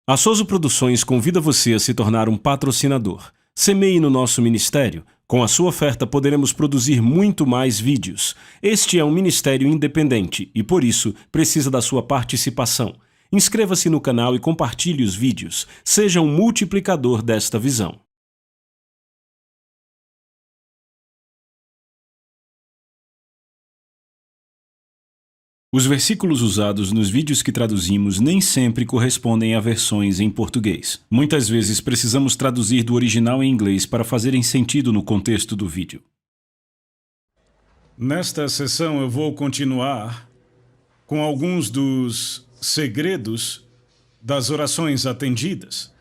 A Souza Produções convida você a se tornar um patrocinador. Semeie no nosso ministério. Com a sua oferta poderemos produzir muito mais vídeos. Este é um ministério independente e, por isso, precisa da sua participação. Inscreva-se no canal e compartilhe os vídeos. Seja um multiplicador desta visão. Os versículos usados nos vídeos que traduzimos nem sempre correspondem a versões em português. Muitas vezes precisamos traduzir do original em inglês para fazerem sentido no contexto do vídeo. Nesta sessão eu vou continuar com alguns dos segredos das orações atendidas.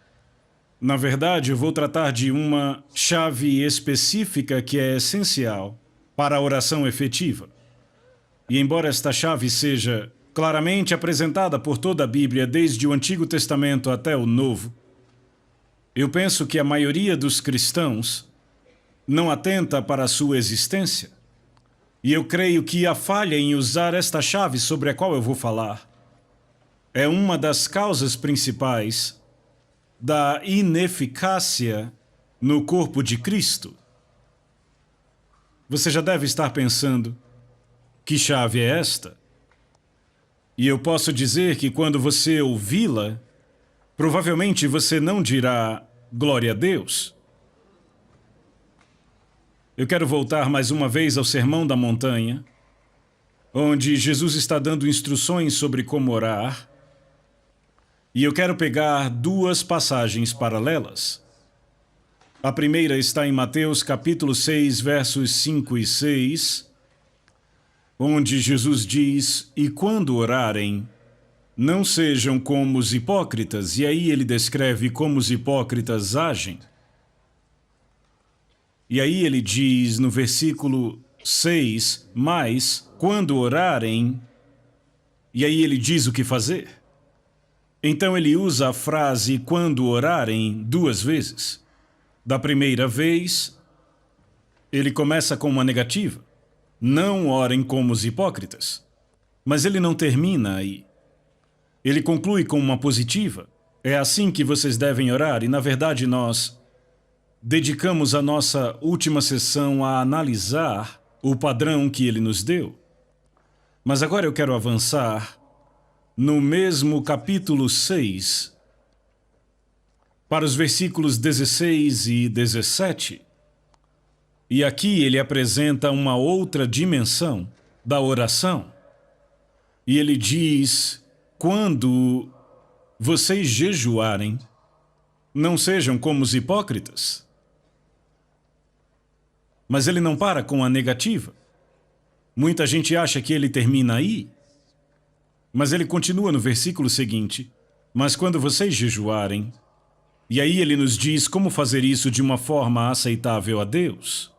Na verdade, eu vou tratar de uma chave específica que é essencial para a oração efetiva. E embora esta chave seja claramente apresentada por toda a Bíblia, desde o Antigo Testamento até o Novo, eu penso que a maioria dos cristãos não atenta para a sua existência. E eu creio que a falha em usar esta chave sobre a qual eu vou falar é uma das causas principais da ineficácia no corpo de Cristo. Você já deve estar pensando: que chave é esta? E eu posso dizer que quando você ouvi-la, provavelmente você não dirá glória a Deus. Eu quero voltar mais uma vez ao Sermão da Montanha, onde Jesus está dando instruções sobre como orar, e eu quero pegar duas passagens paralelas. A primeira está em Mateus capítulo 6, versos 5 e 6, onde Jesus diz: e quando orarem, não sejam como os hipócritas, e aí ele descreve como os hipócritas agem. E aí ele diz no versículo 6, mas quando orarem, e aí ele diz o que fazer. Então ele usa a frase quando orarem duas vezes. Da primeira vez, ele começa com uma negativa: não orem como os hipócritas. Mas ele não termina aí. Ele conclui com uma positiva: é assim que vocês devem orar. E na verdade nós dedicamos a nossa última sessão a analisar o padrão que ele nos deu. Mas agora eu quero avançar no mesmo capítulo 6 para os versículos 16 e 17. E aqui ele apresenta uma outra dimensão da oração. E ele diz: quando vocês jejuarem, não sejam como os hipócritas. Mas ele não para com a negativa. Muita gente acha que ele termina aí. Mas ele continua no versículo seguinte: mas quando vocês jejuarem. E aí ele nos diz como fazer isso de uma forma aceitável a Deus.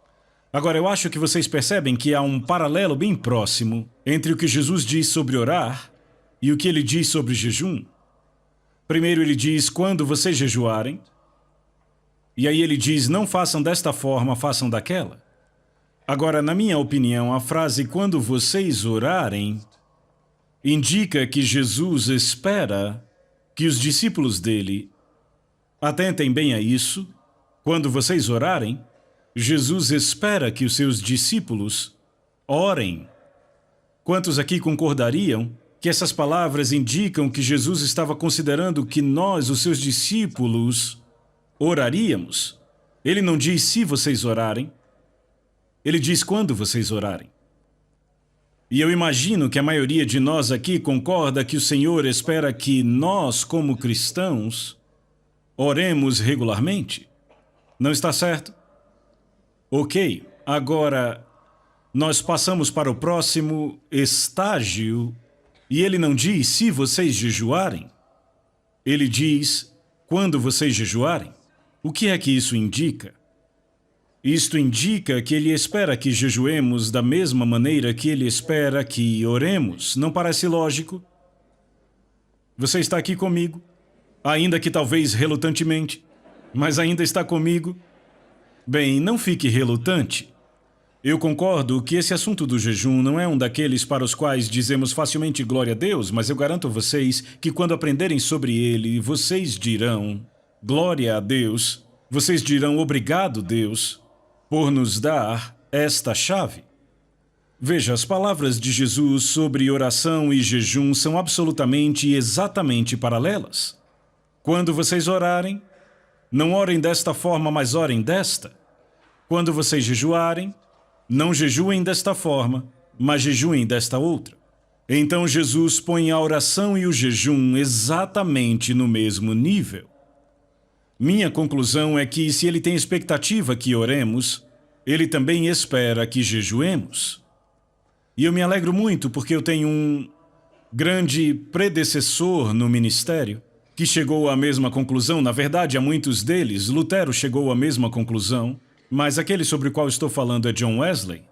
Agora, eu acho que vocês percebem que há um paralelo bem próximo entre o que Jesus diz sobre orar e o que ele diz sobre jejum. Primeiro ele diz: quando vocês jejuarem. E aí ele diz: não façam desta forma, façam daquela. Agora, na minha opinião, a frase quando vocês orarem indica que Jesus espera que os discípulos dele atentem bem a isso. Quando vocês orarem, Jesus espera que os seus discípulos orem. Quantos aqui concordariam que essas palavras indicam que Jesus estava considerando que nós, os seus discípulos, oraríamos? Ele não diz se vocês orarem, ele diz quando vocês orarem. E eu imagino que a maioria de nós aqui concorda que o Senhor espera que nós, como cristãos, oremos regularmente. Não está certo? Ok, agora nós passamos para o próximo estágio e ele não diz se vocês jejuarem. Ele diz quando vocês jejuarem. O que é que isso indica? Isto indica que ele espera que jejuemos da mesma maneira que ele espera que oremos. Não parece lógico? Você está aqui comigo, ainda que talvez relutantemente, mas ainda está comigo? Bem, não fique relutante. Eu concordo que esse assunto do jejum não é um daqueles para os quais dizemos facilmente glória a Deus, mas eu garanto a vocês que quando aprenderem sobre ele, vocês dirão glória a Deus, vocês dirão obrigado, Deus, por nos dar esta chave. Veja, as palavras de Jesus sobre oração e jejum são absolutamente e exatamente paralelas. Quando vocês orarem, não orem desta forma, mas orem desta. Quando vocês jejuarem, não jejuem desta forma, mas jejuem desta outra. Então Jesus põe a oração e o jejum exatamente no mesmo nível. Minha conclusão é que se ele tem expectativa que oremos, ele também espera que jejuemos. E eu me alegro muito porque eu tenho um grande predecessor no ministério que chegou à mesma conclusão. Na verdade, a muitos deles, Lutero chegou à mesma conclusão, mas aquele sobre o qual estou falando é John Wesley.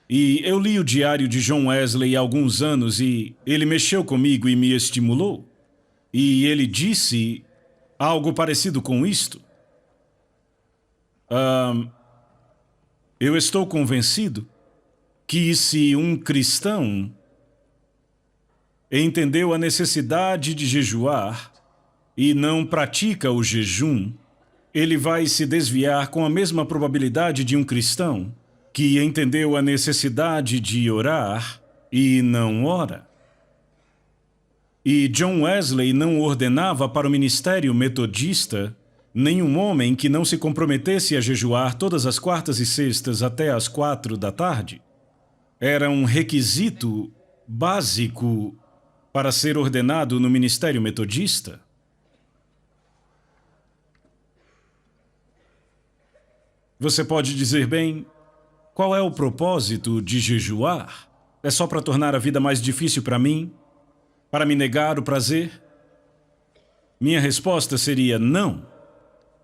E eu li o diário de John Wesley há alguns anos e ele mexeu comigo e me estimulou. E ele disse algo parecido com isto. Eu estou convencido que se um cristão entendeu a necessidade de jejuar e não pratica o jejum, ele vai se desviar com a mesma probabilidade de um cristão que entendeu a necessidade de orar e não ora. E John Wesley não ordenava para o ministério metodista nenhum homem que não se comprometesse a jejuar todas as quartas e sextas até as 4 da tarde. Era um requisito básico para ser ordenado no ministério metodista. Você pode dizer, bem, qual é o propósito de jejuar? É só para tornar a vida mais difícil para mim? Para me negar o prazer? Minha resposta seria não.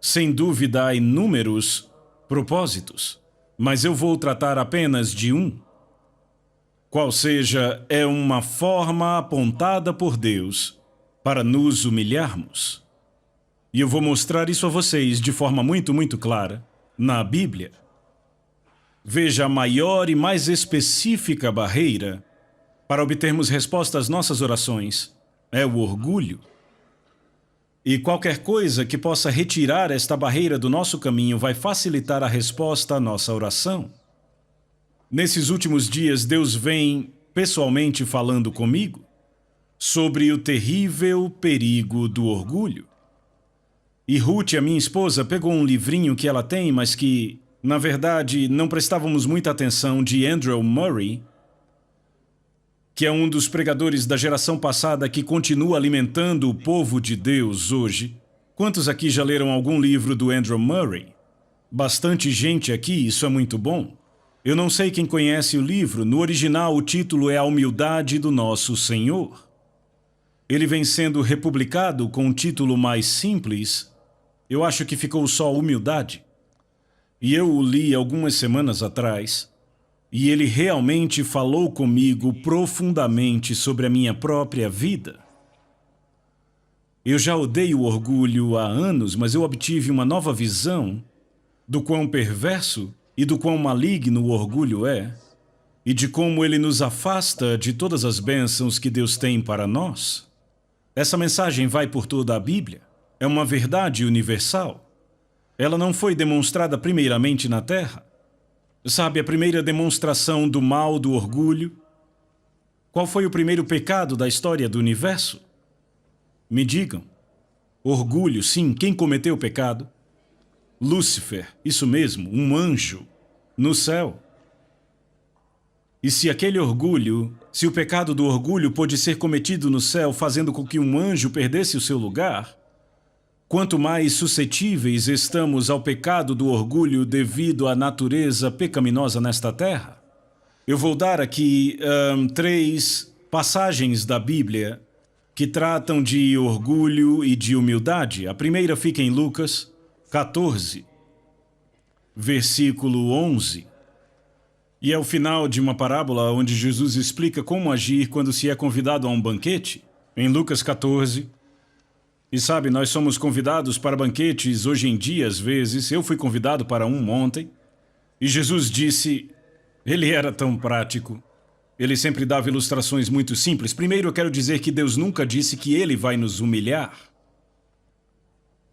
Sem dúvida há inúmeros propósitos, mas eu vou tratar apenas de um. Qual seja, é uma forma apontada por Deus para nos humilharmos. E eu vou mostrar isso a vocês de forma muito clara na Bíblia. Veja, a maior e mais específica barreira para obtermos resposta às nossas orações é o orgulho. E qualquer coisa que possa retirar esta barreira do nosso caminho vai facilitar a resposta à nossa oração. Nesses últimos dias, Deus vem pessoalmente falando comigo sobre o terrível perigo do orgulho. E Ruth, a minha esposa, pegou um livrinho que ela tem, mas que, na verdade, não prestávamos muita atenção, de Andrew Murray, que é um dos pregadores da geração passada que continua alimentando o povo de Deus hoje. Quantos aqui já leram algum livro do Andrew Murray? Bastante gente aqui, isso é muito bom. Eu não sei quem conhece o livro, no original o título é A Humildade do Nosso Senhor. Ele vem sendo republicado com um título mais simples, eu acho que ficou só Humildade. E eu o li algumas semanas atrás, e ele realmente falou comigo profundamente sobre a minha própria vida. Eu já odeio o orgulho há anos, mas eu obtive uma nova visão do quão perverso e do quão maligno o orgulho é, e de como ele nos afasta de todas as bênçãos que Deus tem para nós. Essa mensagem vai por toda a Bíblia. É uma verdade universal. Ela não foi demonstrada primeiramente na Terra. Sabe, a primeira demonstração do mal do orgulho? Qual foi o primeiro pecado da história do universo? Me digam. Orgulho, sim, quem cometeu o pecado? Lúcifer, isso mesmo, um anjo, no céu. E se aquele orgulho, se o pecado do orgulho pôde ser cometido no céu, fazendo com que um anjo perdesse o seu lugar, quanto mais suscetíveis estamos ao pecado do orgulho devido à natureza pecaminosa nesta terra. Eu vou dar aqui 3 passagens da Bíblia que tratam de orgulho e de humildade. A primeira fica em Lucas 14, versículo 11. E é o final de uma parábola onde Jesus explica como agir quando se é convidado a um banquete. Em Lucas 14. E sabe, nós somos convidados para banquetes hoje em dia, às vezes. Eu fui convidado para um ontem. E Jesus disse, ele era tão prático. Ele sempre dava ilustrações muito simples. Primeiro, eu quero dizer que Deus nunca disse que ele vai nos humilhar.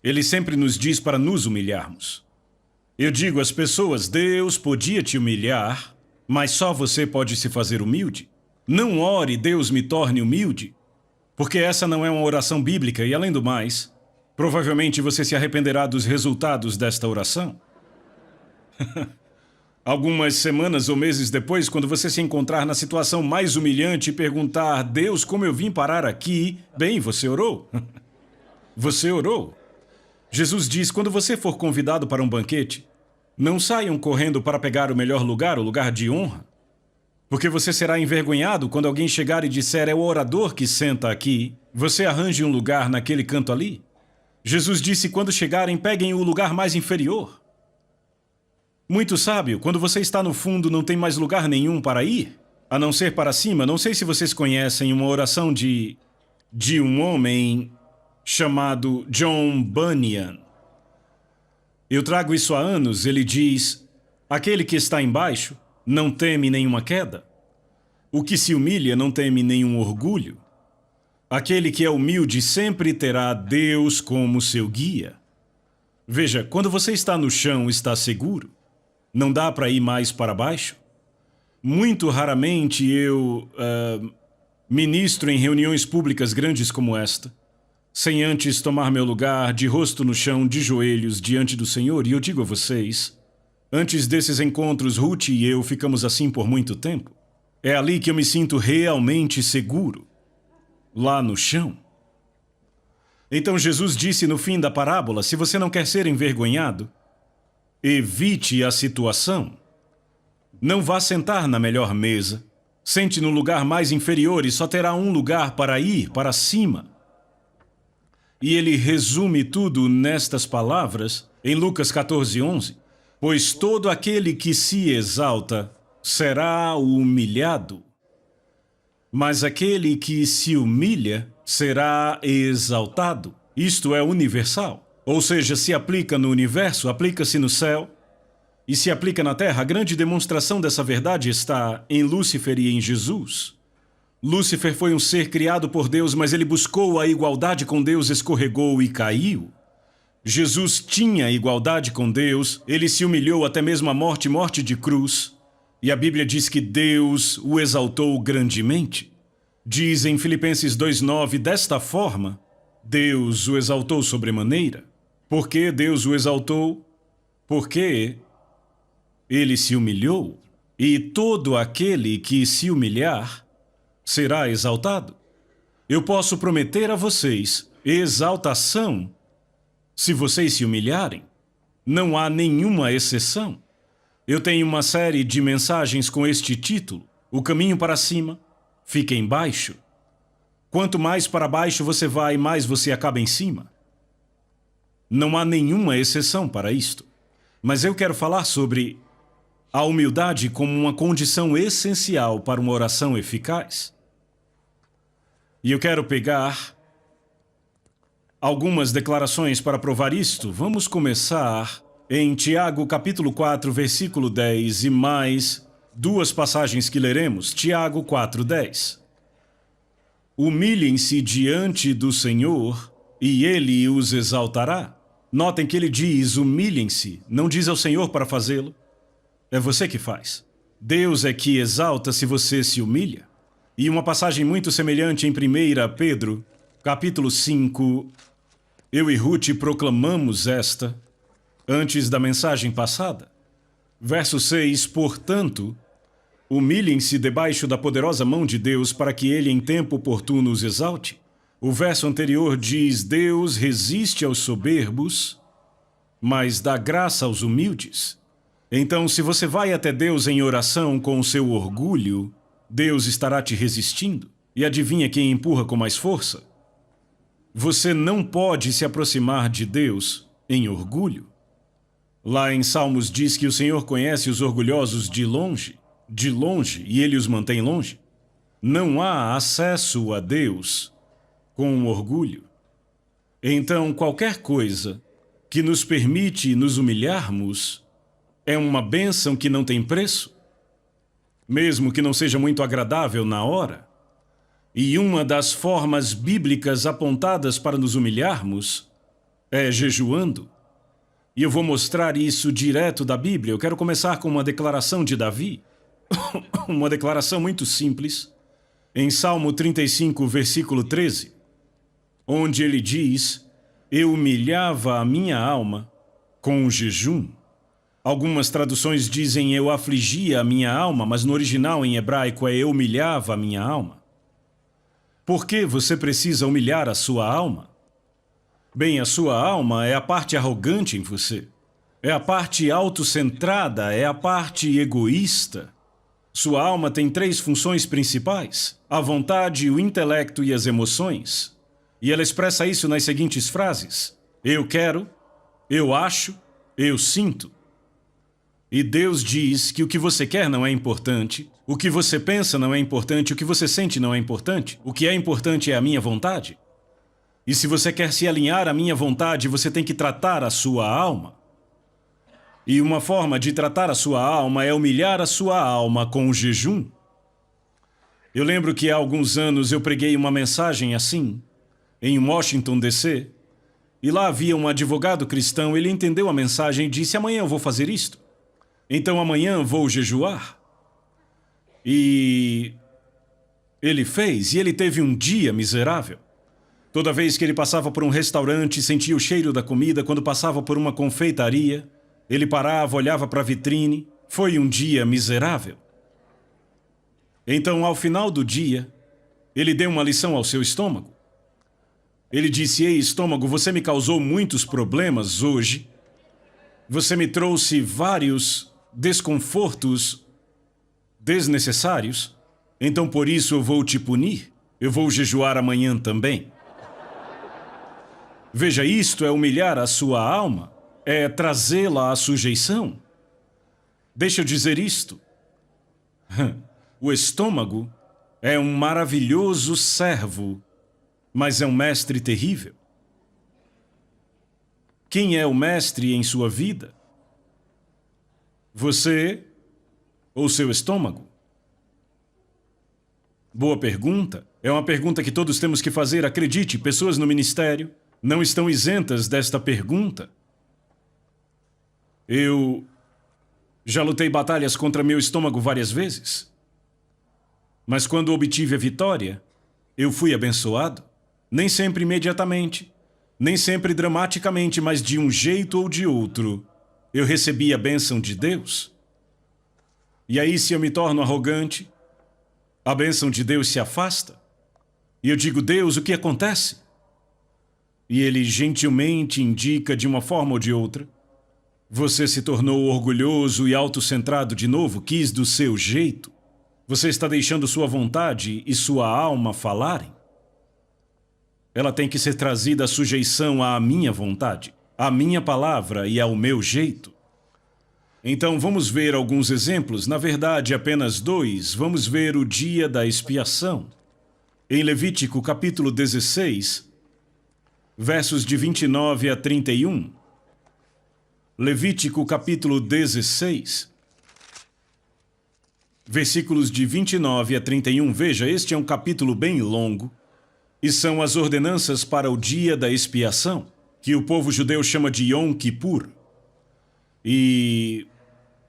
Ele sempre nos diz para nos humilharmos. Eu digo às pessoas, Deus podia te humilhar, mas só você pode se fazer humilde. Não ore, Deus me torne humilde, porque essa não é uma oração bíblica e, além do mais, provavelmente você se arrependerá dos resultados desta oração. Algumas semanas ou meses depois, quando você se encontrar na situação mais humilhante e perguntar, Deus, como eu vim parar aqui? Bem, você orou. Você orou. Jesus diz, quando você for convidado para um banquete, não saiam correndo para pegar o melhor lugar, o lugar de honra. Porque você será envergonhado quando alguém chegar e disser, é o orador que senta aqui. Você arranje um lugar naquele canto ali. Jesus disse, quando chegarem, peguem o lugar mais inferior. Muito sábio, quando você está no fundo não tem mais lugar nenhum para ir, a não ser para cima. Não sei se vocês conhecem uma oração de um homem chamado John Bunyan. Eu trago isso há anos, ele diz, aquele que está embaixo não teme nenhuma queda. O que se humilha não teme nenhum orgulho. Aquele que é humilde sempre terá Deus como seu guia. Veja, quando você está no chão, está seguro. Não dá para ir mais para baixo? Muito raramente eu ministro em reuniões públicas grandes como esta, sem antes tomar meu lugar de rosto no chão, de joelhos, diante do Senhor. E eu digo a vocês, antes desses encontros, Ruth e eu ficamos assim por muito tempo. É ali que eu me sinto realmente seguro, lá no chão. Então Jesus disse no fim da parábola, se você não quer ser envergonhado, evite a situação. Não vá sentar na melhor mesa. Sente no lugar mais inferior e só terá um lugar para ir, para cima. E ele resume tudo nestas palavras, em Lucas 14:11. Pois todo aquele que se exalta será humilhado, mas aquele que se humilha será exaltado. Isto é universal. Ou seja, se aplica no universo, aplica-se no céu e se aplica na terra. A grande demonstração dessa verdade está em Lúcifer e em Jesus. Lúcifer foi um ser criado por Deus, mas ele buscou a igualdade com Deus, escorregou e caiu. Jesus tinha igualdade com Deus, ele se humilhou até mesmo à morte, morte de cruz. E a Bíblia diz que Deus o exaltou grandemente. Diz em Filipenses 2:9, desta forma, Deus o exaltou sobremaneira. Por que Deus o exaltou? Porque ele se humilhou, e todo aquele que se humilhar será exaltado. Eu posso prometer a vocês exaltação se vocês se humilharem. Não há nenhuma exceção. Eu tenho uma série de mensagens com este título, O Caminho para Cima, Fica Embaixo. Quanto mais para baixo você vai, mais você acaba em cima. Não há nenhuma exceção para isto. Mas eu quero falar sobre a humildade como uma condição essencial para uma oração eficaz. E eu quero pegar algumas declarações para provar isto. Vamos começar em Tiago capítulo 4, versículo 10 e mais duas passagens que leremos. Tiago 4:10. Humilhem-se diante do Senhor e Ele os exaltará. Notem que ele diz, humilhem-se, não diz ao Senhor para fazê-lo. É você que faz. Deus é que exalta se você se humilha. E uma passagem muito semelhante em 1 Pedro, capítulo 5, eu e Ruth proclamamos esta antes da mensagem passada. Verso 6, portanto, humilhem-se debaixo da poderosa mão de Deus para que ele em tempo oportuno os exalte. O verso anterior diz, Deus resiste aos soberbos, mas dá graça aos humildes. Então, se você vai até Deus em oração com o seu orgulho, Deus estará te resistindo. E adivinha quem empurra com mais força? Você não pode se aproximar de Deus em orgulho. Lá em Salmos diz que o Senhor conhece os orgulhosos de longe, e ele os mantém longe. Não há acesso a Deus com orgulho. Então, qualquer coisa que nos permite nos humilharmos é uma bênção que não tem preço, mesmo que não seja muito agradável na hora. E uma das formas bíblicas apontadas para nos humilharmos é jejuando. E eu vou mostrar isso direto da Bíblia. Eu quero começar com uma declaração de Davi, uma declaração muito simples, em Salmo 35, versículo 13, onde ele diz: eu humilhava a minha alma com o jejum. Algumas traduções dizem eu afligia a minha alma, mas no original em hebraico é eu humilhava a minha alma. Por que você precisa humilhar a sua alma? Bem, a sua alma é a parte arrogante em você. É a parte autocentrada, é a parte egoísta. Sua alma tem 3 funções principais: a vontade, o intelecto e as emoções. E ela expressa isso nas seguintes frases: eu quero, eu acho, eu sinto. E Deus diz que o que você quer não é importante, o que você pensa não é importante, o que você sente não é importante. O que é importante é a minha vontade. E se você quer se alinhar à minha vontade, você tem que tratar a sua alma. E uma forma de tratar a sua alma é humilhar a sua alma com o jejum. Eu lembro que há alguns anos eu preguei uma mensagem assim, em Washington, D.C., e lá havia um advogado cristão. Ele entendeu a mensagem e disse: amanhã eu vou fazer isto. Então amanhã vou jejuar. E ele fez, e ele teve um dia miserável. Toda vez que ele passava por um restaurante, sentia o cheiro da comida. Quando passava por uma confeitaria, ele parava, olhava para a vitrine. Foi um dia miserável. Então, ao final do dia, ele deu uma lição ao seu estômago. Ele disse: ei, estômago, você me causou muitos problemas hoje. Você me trouxe vários desconfortos desnecessários. Então, por isso, eu vou te punir. Eu vou jejuar amanhã também. Veja, isto é humilhar a sua alma, é trazê-la à sujeição. Deixa eu dizer isto. O estômago é um maravilhoso servo, mas é um mestre terrível. Quem é o mestre em sua vida? Você ou seu estômago? Boa pergunta. É uma pergunta que todos temos que fazer. Acredite, pessoas no ministério não estão isentas desta pergunta. Eu já lutei batalhas contra meu estômago várias vezes. Mas quando obtive a vitória, eu fui abençoado. Nem sempre imediatamente, nem sempre dramaticamente, mas de um jeito ou de outro, eu recebi a bênção de Deus. E aí, se eu me torno arrogante, a bênção de Deus se afasta. E eu digo: Deus, o que acontece? E ele gentilmente indica de uma forma ou de outra: você se tornou orgulhoso e autocentrado de novo, quis do seu jeito. Você está deixando sua vontade e sua alma falarem. Ela tem que ser trazida à sujeição à minha vontade, à minha palavra e ao meu jeito. Então vamos ver alguns exemplos, na verdade apenas 2. Vamos ver o dia da expiação. Em Levítico capítulo 16, versos de 29 a 31. Levítico capítulo 16, versículos de 29 a 31. Veja, este é um capítulo bem longo e são as ordenanças para o dia da expiação, que o povo judeu chama de Yom Kippur. E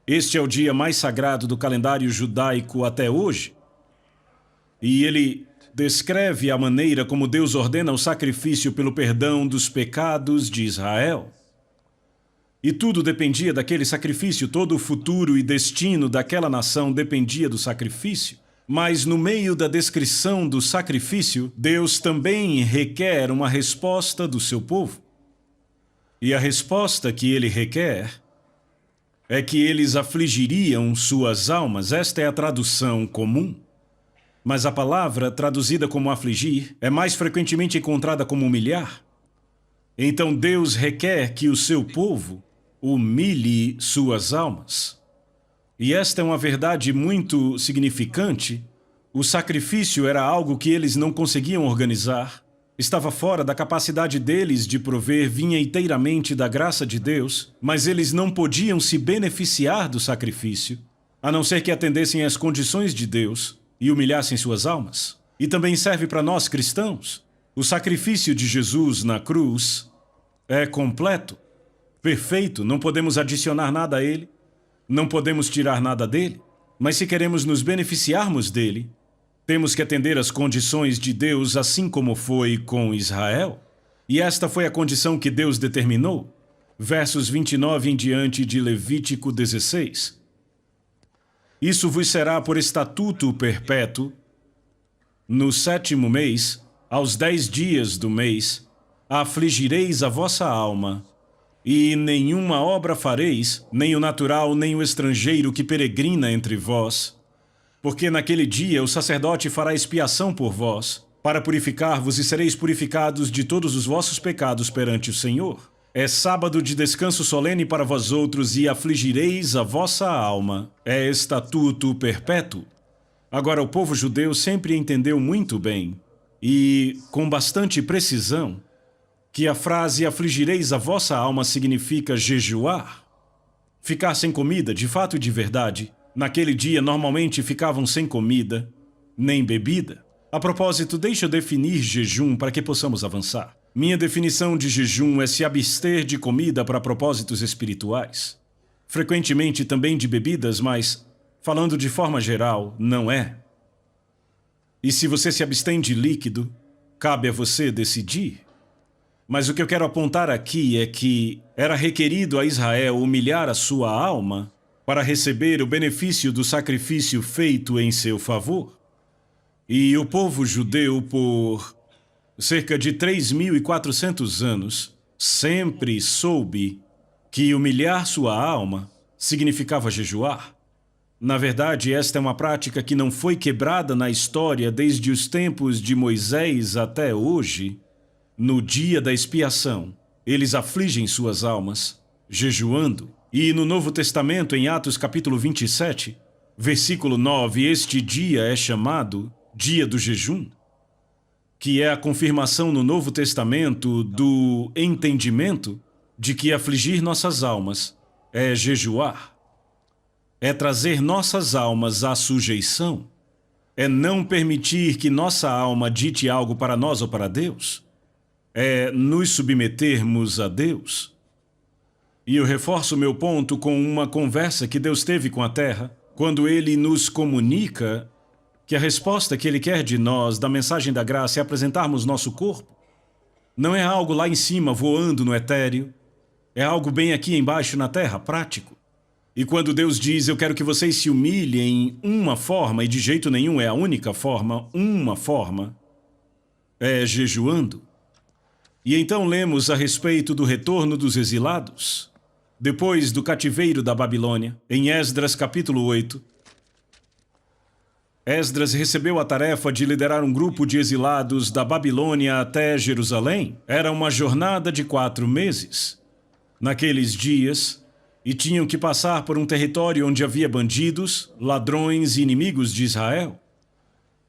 este é o dia mais sagrado do calendário judaico até hoje. E ele descreve a maneira como Deus ordena o sacrifício pelo perdão dos pecados de Israel. E tudo dependia daquele sacrifício, todo o futuro e destino daquela nação dependia do sacrifício. Mas no meio da descrição do sacrifício, Deus também requer uma resposta do seu povo. E a resposta que ele requer é que eles afligiriam suas almas. Esta é a tradução comum. Mas a palavra traduzida como afligir é mais frequentemente encontrada como humilhar. Então Deus requer que o seu povo humilhe suas almas. E esta é uma verdade muito significante. O sacrifício era algo que eles não conseguiam organizar. estava fora da capacidade deles de prover, vinha inteiramente da graça de Deus, mas eles não podiam se beneficiar do sacrifício, a não ser que atendessem às condições de Deus e humilhassem suas almas. E também serve para nós cristãos. O sacrifício de Jesus na cruz é completo, perfeito, não podemos adicionar nada a ele, não podemos tirar nada dele, mas se queremos nos beneficiarmos dele, temos que atender às condições de Deus, assim como foi com Israel. E esta foi a condição que Deus determinou. Versos 29 em diante de Levítico 16. Isso vos será por estatuto perpétuo. No 7º mês, aos 10 dias do mês, afligireis a vossa alma, e nenhuma obra fareis, nem o natural, nem o estrangeiro que peregrina entre vós. Porque naquele dia o sacerdote fará expiação por vós, para purificar-vos, e sereis purificados de todos os vossos pecados perante o Senhor. É sábado de descanso solene para vós outros, e afligireis a vossa alma. É estatuto perpétuo. Agora, o povo judeu sempre entendeu muito bem, e com bastante precisão, que a frase afligireis a vossa alma significa jejuar. Ficar sem comida, de fato e de verdade. Naquele dia, normalmente ficavam sem comida, nem bebida. A propósito, deixa eu definir jejum para que possamos avançar. Minha definição de jejum é se abster de comida para propósitos espirituais. Frequentemente também de bebidas, mas, falando de forma geral, não é. E se você se abstém de líquido, cabe a você decidir. Mas o que eu quero apontar aqui é que era requerido a Israel humilhar a sua alma para receber o benefício do sacrifício feito em seu favor. E o povo judeu, por cerca de 3.400 anos, sempre soube que humilhar sua alma significava jejuar. Na verdade, esta é uma prática que não foi quebrada na história desde os tempos de Moisés até hoje. No dia da expiação, eles afligem suas almas, jejuando. E no Novo Testamento, em Atos capítulo 27, versículo 9, este dia é chamado Dia do Jejum, que é a confirmação no Novo Testamento do entendimento de que afligir nossas almas é jejuar, é trazer nossas almas à sujeição, é não permitir que nossa alma dite algo para nós ou para Deus, é nos submetermos a Deus. E eu reforço meu ponto com uma conversa que Deus teve com a terra, quando Ele nos comunica que a resposta que Ele quer de nós, da mensagem da graça, é apresentarmos nosso corpo. Não é algo lá em cima, voando no etéreo. É algo bem aqui embaixo na terra, prático. E quando Deus diz, eu quero que vocês se humilhem em uma forma, e de jeito nenhum é a única forma, uma forma, é jejuando. E então lemos a respeito do retorno dos exilados, depois do cativeiro da Babilônia, em Esdras capítulo 8. Esdras recebeu a tarefa de liderar um grupo de exilados da Babilônia até Jerusalém. Era uma jornada de 4 meses. Naqueles dias, e tinham que passar por um território onde havia bandidos, ladrões e inimigos de Israel.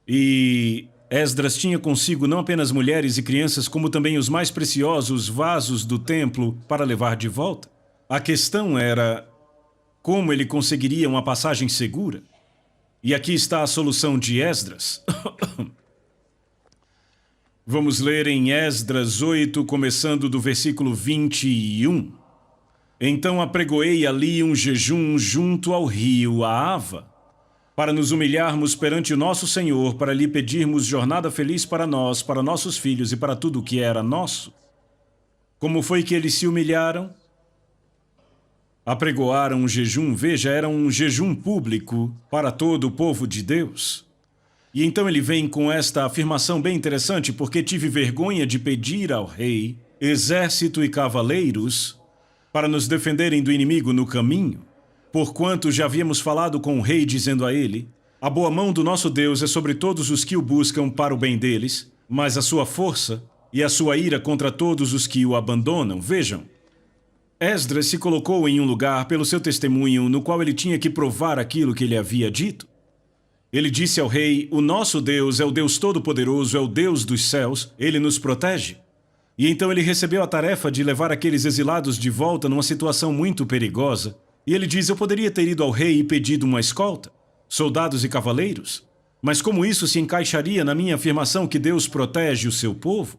E Esdras tinha consigo não apenas mulheres e crianças, como também os mais preciosos vasos do templo para levar de volta. A questão era como ele conseguiria uma passagem segura. E aqui está a solução de Esdras. Vamos ler em Esdras 8, começando do versículo 21. Então apregoei ali um jejum junto ao rio Ahava, para nos humilharmos perante o nosso Senhor, para lhe pedirmos jornada feliz para nós, para nossos filhos e para tudo o que era nosso. Como foi que eles se humilharam? Apregoaram um jejum, veja, era um jejum público para todo o povo de Deus. E então ele vem com esta afirmação bem interessante, porque tive vergonha de pedir ao rei, exército e cavaleiros, para nos defenderem do inimigo no caminho, porquanto já havíamos falado com o rei, dizendo a ele, a boa mão do nosso Deus é sobre todos os que o buscam para o bem deles, mas a sua força e a sua ira contra todos os que o abandonam. Vejam, Esdras se colocou em um lugar pelo seu testemunho no qual ele tinha que provar aquilo que ele havia dito. Ele disse ao rei: o nosso Deus é o Deus Todo-Poderoso, é o Deus dos céus, ele nos protege. E então ele recebeu a tarefa de levar aqueles exilados de volta numa situação muito perigosa. E ele diz: eu poderia ter ido ao rei e pedido uma escolta, soldados e cavaleiros, mas como isso se encaixaria na minha afirmação que Deus protege o seu povo?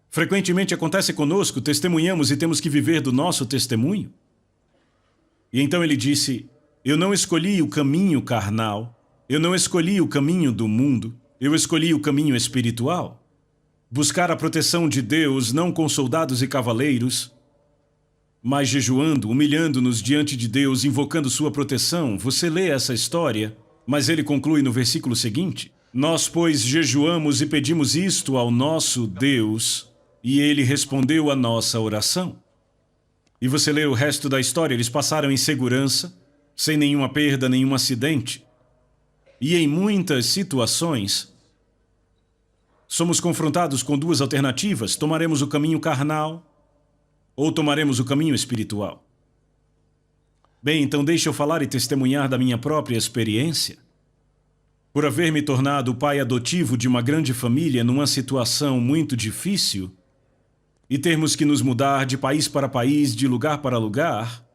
Frequentemente acontece conosco, testemunhamos e temos que viver do nosso testemunho. E então ele disse: eu não escolhi o caminho carnal, eu não escolhi o caminho do mundo, eu escolhi o caminho espiritual. Buscar a proteção de Deus não com soldados e cavaleiros, mas jejuando, humilhando-nos diante de Deus, invocando sua proteção. Você lê essa história, mas ele conclui no versículo seguinte: nós, pois, jejuamos e pedimos isto ao nosso Deus, e ele respondeu a nossa oração. E você lê o resto da história, eles passaram em segurança, sem nenhuma perda, nenhum acidente. E em muitas situações, somos confrontados com duas alternativas: tomaremos o caminho carnal ou tomaremos o caminho espiritual. Bem, então deixa eu falar e testemunhar da minha própria experiência. Por haver me tornado o pai adotivo de uma grande família numa situação muito difícil e termos que nos mudar de país para país, de lugar para lugar,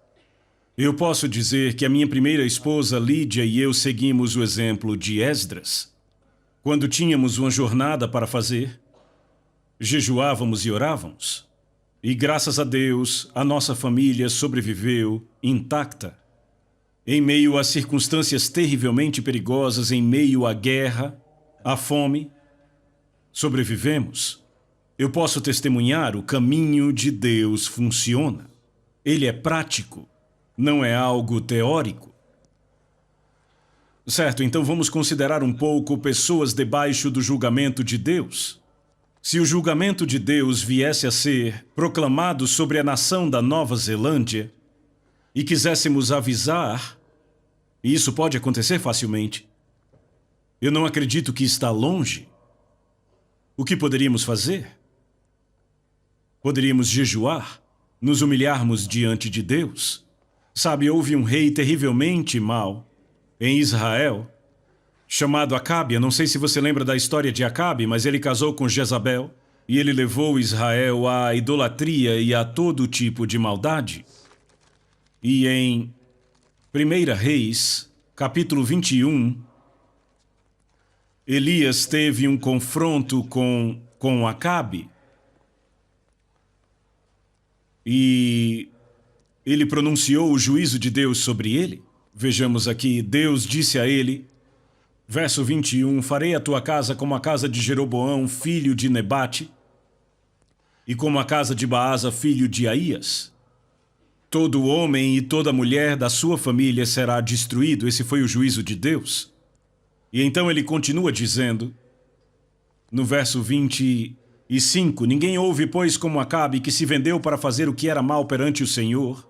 eu posso dizer que a minha primeira esposa, Lídia, e eu seguimos o exemplo de Esdras. Quando tínhamos uma jornada para fazer, jejuávamos e orávamos. E graças a Deus, a nossa família sobreviveu intacta. Em meio a circunstâncias terrivelmente perigosas, em meio à guerra, à fome, sobrevivemos. Eu posso testemunhar: o caminho de Deus funciona. Ele é prático, não é algo teórico. Certo, então vamos considerar um pouco pessoas debaixo do julgamento de Deus. Se o julgamento de Deus viesse a ser proclamado sobre a nação da Nova Zelândia e quiséssemos avisar, e isso pode acontecer facilmente, eu não acredito que está longe, o que poderíamos fazer? Poderíamos jejuar, nos humilharmos diante de Deus. Sabe, houve um rei terrivelmente mau em Israel, chamado Acabe. Eu não sei se você lembra da história de Acabe, mas ele casou com Jezabel e ele levou Israel à idolatria e a todo tipo de maldade. E em 1 Reis, capítulo 21, Elias teve um confronto com Acabe. E ele pronunciou o juízo de Deus sobre ele. Vejamos aqui, Deus disse a ele, verso 21, farei a tua casa como a casa de Jeroboão, filho de Nebate, e como a casa de Baasa, filho de Aías. Todo homem e toda mulher da sua família será destruído. Esse foi o juízo de Deus. E então ele continua dizendo, no verso 25, ninguém houve, pois, como Acabe, que se vendeu para fazer o que era mal perante o Senhor,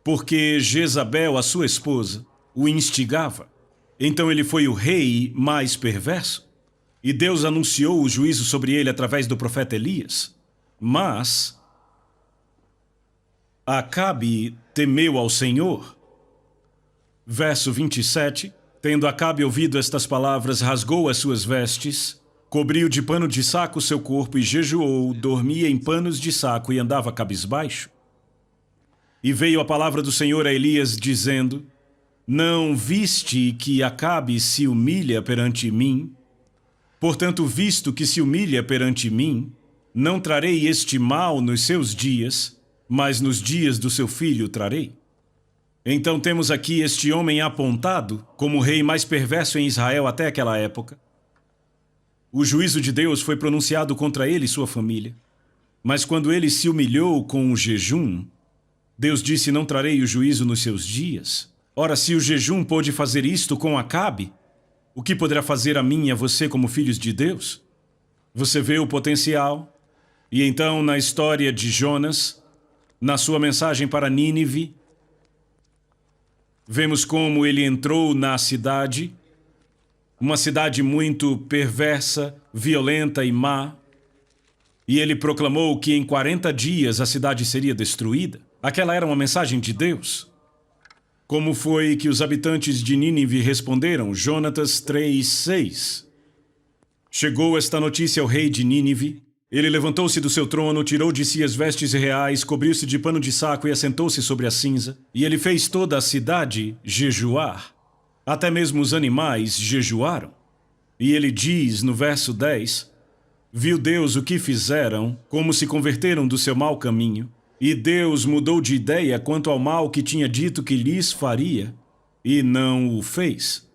porque Jezabel, a sua esposa, o instigava. Então ele foi o rei mais perverso, e Deus anunciou o juízo sobre ele através do profeta Elias. Mas Acabe temeu ao Senhor. Verso 27, tendo Acabe ouvido estas palavras, rasgou as suas vestes, cobriu de pano de saco seu corpo e jejuou, dormia em panos de saco e andava cabisbaixo. E veio a palavra do Senhor a Elias, dizendo, não viste que Acabe se humilha perante mim? Portanto, visto que se humilha perante mim, não trarei este mal nos seus dias, mas nos dias do seu filho trarei. Então temos aqui este homem apontado como o rei mais perverso em Israel até aquela época. O juízo de Deus foi pronunciado contra ele e sua família. Mas quando ele se humilhou com o jejum, Deus disse, não trarei o juízo nos seus dias. Ora, se o jejum pôde fazer isto com Acabe, o que poderá fazer a mim e a você como filhos de Deus? Você vê o potencial? E então, na história de Jonas, na sua mensagem para Nínive, vemos como ele entrou na cidade, uma cidade muito perversa, violenta e má, e ele proclamou que em 40 dias a cidade seria destruída. Aquela era uma mensagem de Deus. Como foi que os habitantes de Nínive responderam? Jonatas 3:6. Chegou esta notícia ao rei de Nínive. Ele levantou-se do seu trono, tirou de si as vestes reais, cobriu-se de pano de saco e assentou-se sobre a cinza. E ele fez toda a cidade jejuar. Até mesmo os animais jejuaram. E ele diz no verso 10, viu Deus o que fizeram, como se converteram do seu mau caminho. E Deus mudou de ideia quanto ao mal que tinha dito que lhes faria, e não o fez.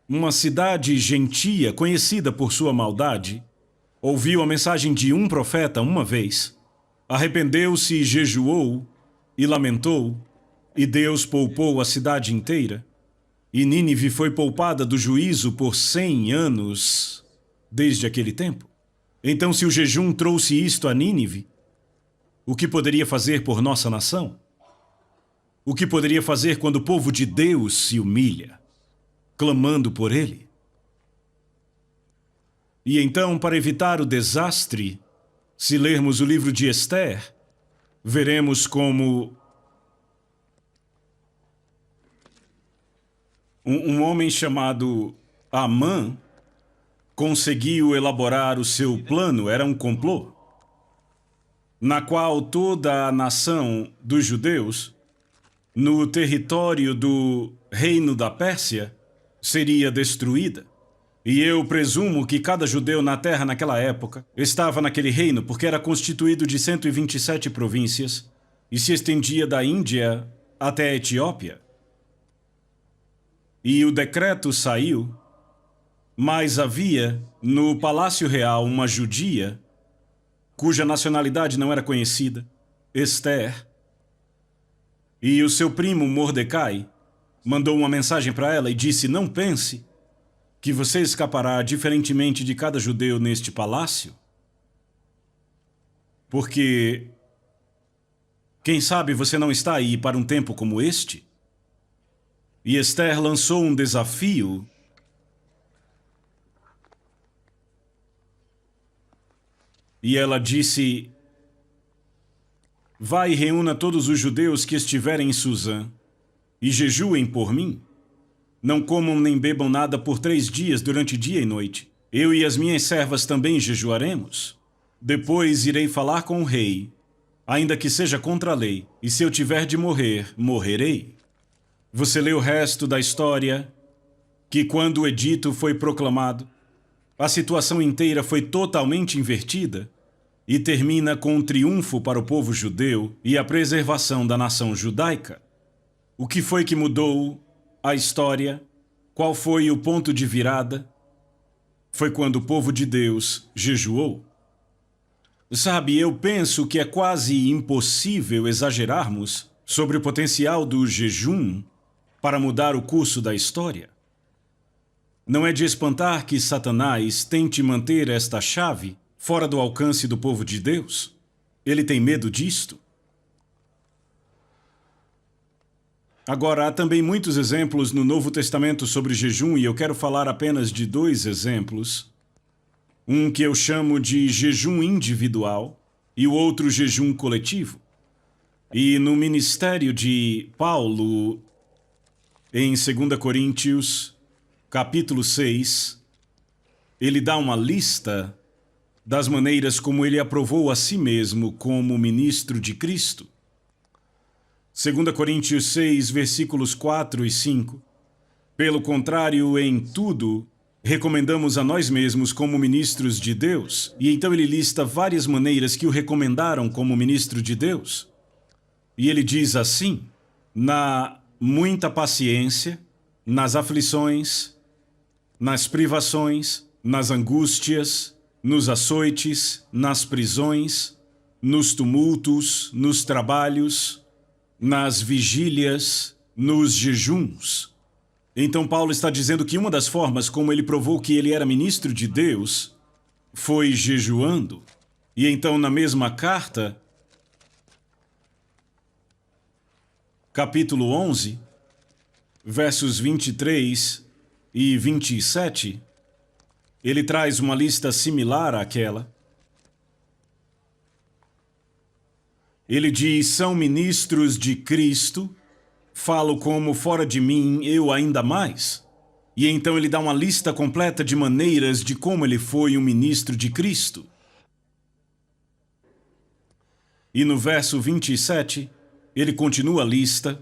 Uma cidade gentia, conhecida por sua maldade, ouviu a mensagem de um profeta uma vez, arrependeu-se, jejuou e lamentou, e Deus poupou a cidade inteira. E Nínive foi poupada do juízo por 100 anos desde aquele tempo. Então, se o jejum trouxe isto a Nínive, o que poderia fazer por nossa nação? O que poderia fazer quando o povo de Deus se humilha, clamando por ele? E então, para evitar o desastre, se lermos o livro de Esther, veremos como um homem chamado Amã conseguiu elaborar o seu plano. Era um complô, na qual toda a nação dos judeus, no território do reino da Pérsia, seria destruída. E eu presumo que cada judeu na terra naquela época estava naquele reino porque era constituído de 127 províncias e se estendia da Índia até a Etiópia. E o decreto saiu, mas havia no Palácio Real uma judia cuja nacionalidade não era conhecida, Esther, e o seu primo Mordecai mandou uma mensagem para ela e disse: não pense que você escapará diferentemente de cada judeu neste palácio, porque quem sabe você não está aí para um tempo como este? E Esther lançou um desafio e ela disse: vai e reúna todos os judeus que estiverem em Suzã e jejuem por mim. Não comam nem bebam nada por 3 dias durante dia e noite. Eu e as minhas servas também jejuaremos. Depois irei falar com o rei, ainda que seja contra a lei, e se eu tiver de morrer, morrerei. Você lê o resto da história, que quando o edito foi proclamado, a situação inteira foi totalmente invertida e termina com um triunfo para o povo judeu e a preservação da nação judaica. O que foi que mudou a história? Qual foi o ponto de virada? Foi quando o povo de Deus jejuou. Sabe, eu penso que é quase impossível exagerarmos sobre o potencial do jejum para mudar o curso da história. Não é de espantar que Satanás tente manter esta chave fora do alcance do povo de Deus. Ele tem medo disto. Agora, há também muitos exemplos no Novo Testamento sobre jejum, e eu quero falar apenas de 2 exemplos. Um que eu chamo de jejum individual e o outro jejum coletivo. E no ministério de Paulo, em 2 Coríntios, capítulo 6, ele dá uma lista das maneiras como ele aprovou a si mesmo como ministro de Cristo. 2 Coríntios 6, versículos 4 e 5. Pelo contrário, em tudo, recomendamos a nós mesmos como ministros de Deus. E então ele lista várias maneiras que o recomendaram como ministro de Deus. E ele diz assim: na muita paciência, nas aflições, nas privações, nas angústias, nos açoites, nas prisões, nos tumultos, nos trabalhos, nas vigílias, nos jejuns. Então Paulo está dizendo que uma das formas como ele provou que ele era ministro de Deus foi jejuando. E então na mesma carta, capítulo 11, versos 23 e 27, ele traz uma lista similar àquela. Ele diz: são ministros de Cristo falo como fora de mim eu ainda mais. E então ele dá uma lista completa de maneiras de como ele foi um ministro de Cristo. E no verso 27, ele continua a lista: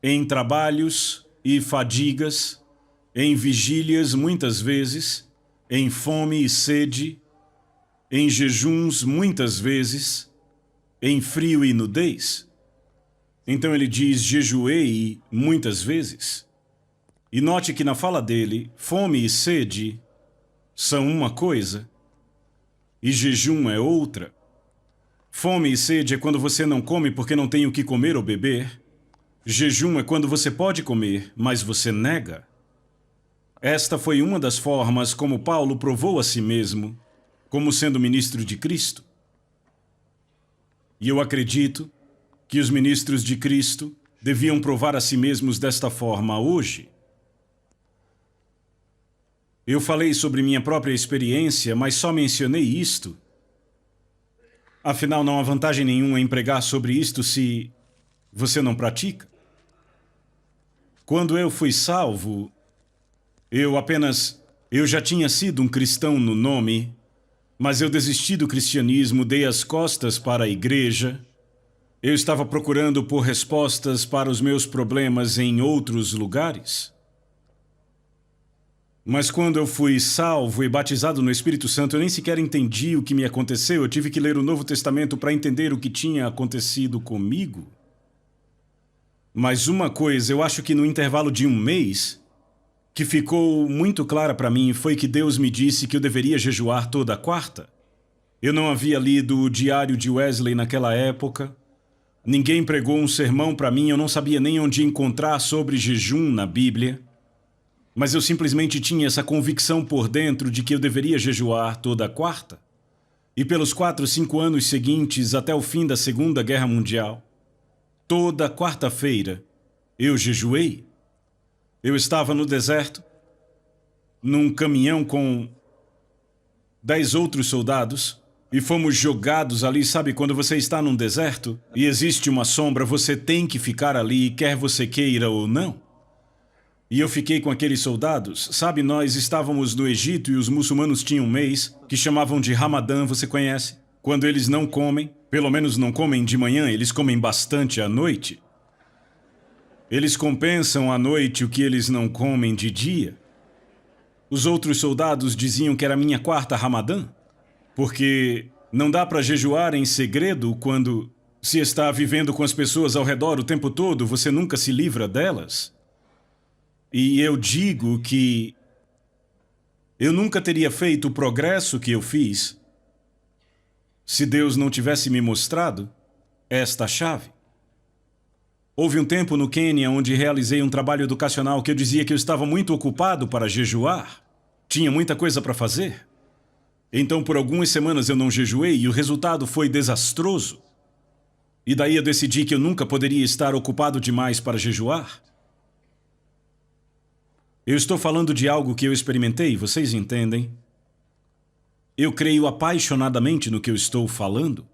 em trabalhos e fadigas, em vigílias muitas vezes, em fome e sede, em jejuns muitas vezes, em frio e nudez. Então ele diz: jejuei muitas vezes. E note que na fala dele, fome e sede são uma coisa e jejum é outra. Fome e sede é quando você não come porque não tem o que comer ou beber. Jejum é quando você pode comer, mas você nega. Esta foi uma das formas como Paulo provou a si mesmo como sendo ministro de Cristo. E eu acredito que os ministros de Cristo deviam provar a si mesmos desta forma hoje. Eu falei sobre minha própria experiência, mas só mencionei isto. Afinal, não há vantagem nenhuma em pregar sobre isto se você não pratica. Quando eu fui salvo, eu já tinha sido um cristão no nome, mas eu desisti do cristianismo, dei as costas para a igreja. Eu estava procurando por respostas para os meus problemas em outros lugares. Mas quando eu fui salvo e batizado no Espírito Santo, eu nem sequer entendi o que me aconteceu. Eu tive que ler o Novo Testamento para entender o que tinha acontecido comigo. Mas uma coisa, eu acho que no intervalo de um mês, que ficou muito clara para mim, foi que Deus me disse que eu deveria jejuar toda quarta. Eu não havia lido o Diário de Wesley naquela época. Ninguém pregou um sermão para mim, eu não sabia nem onde encontrar sobre jejum na Bíblia. Mas eu simplesmente tinha essa convicção por dentro de que eu deveria jejuar toda quarta. E pelos 4, 5 anos seguintes, até o fim da Segunda Guerra Mundial, toda quarta-feira, eu jejuei. Eu estava no deserto, num caminhão com 10 outros soldados, e fomos jogados ali. Sabe quando você está num deserto e existe uma sombra, você tem que ficar ali, quer você queira ou não? E eu fiquei com aqueles soldados. Sabe, nós estávamos no Egito e os muçulmanos tinham um mês que chamavam de Ramadã, você conhece? Quando eles não comem, pelo menos não comem de manhã, eles comem bastante à noite. Eles compensam à noite o que eles não comem de dia. Os outros soldados diziam que era minha quarta Ramadã, porque não dá para jejuar em segredo quando se está vivendo com as pessoas ao redor o tempo todo, você nunca se livra delas. E eu digo que eu nunca teria feito o progresso que eu fiz se Deus não tivesse me mostrado esta chave. Houve um tempo no Quênia onde realizei um trabalho educacional que eu dizia que eu estava muito ocupado para jejuar. Tinha muita coisa para fazer. Então, por algumas semanas eu não jejuei e o resultado foi desastroso. E daí eu decidi que eu nunca poderia estar ocupado demais para jejuar. Eu estou falando de algo que eu experimentei, vocês entendem? Eu creio apaixonadamente no que eu estou falando.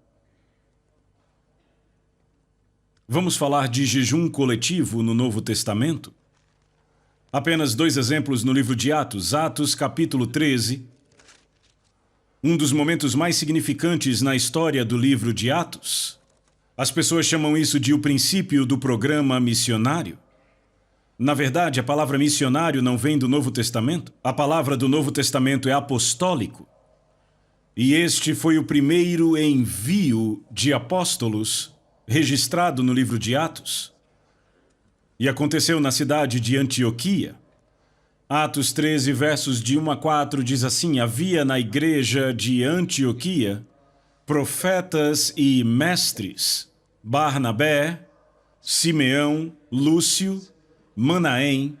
Vamos falar de jejum coletivo no Novo Testamento? Apenas 2 exemplos no livro de Atos. Atos, capítulo 13. Um dos momentos mais significantes na história do livro de Atos. As pessoas chamam isso de o princípio do programa missionário. Na verdade, a palavra missionário não vem do Novo Testamento. A palavra do Novo Testamento é apostólico. E este foi o primeiro envio de apóstolos registrado no livro de Atos. E aconteceu na cidade de Antioquia. Atos 13, versos de 1 a 4 diz assim: havia na igreja de Antioquia profetas e mestres, Barnabé, Simeão, Lúcio, Manaém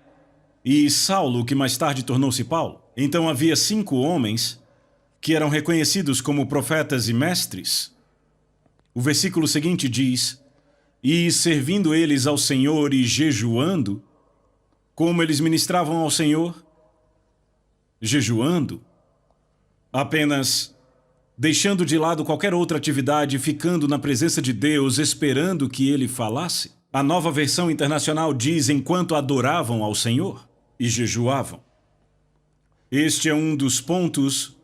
e Saulo, que mais tarde tornou-se Paulo. Então havia 5 homens que eram reconhecidos como profetas e mestres. O versículo seguinte diz: e servindo eles ao Senhor e jejuando. Como eles ministravam ao Senhor? Jejuando. Apenas deixando de lado qualquer outra atividade, ficando na presença de Deus, esperando que Ele falasse. A Nova Versão Internacional diz enquanto adoravam ao Senhor e jejuavam. Este é um dos pontos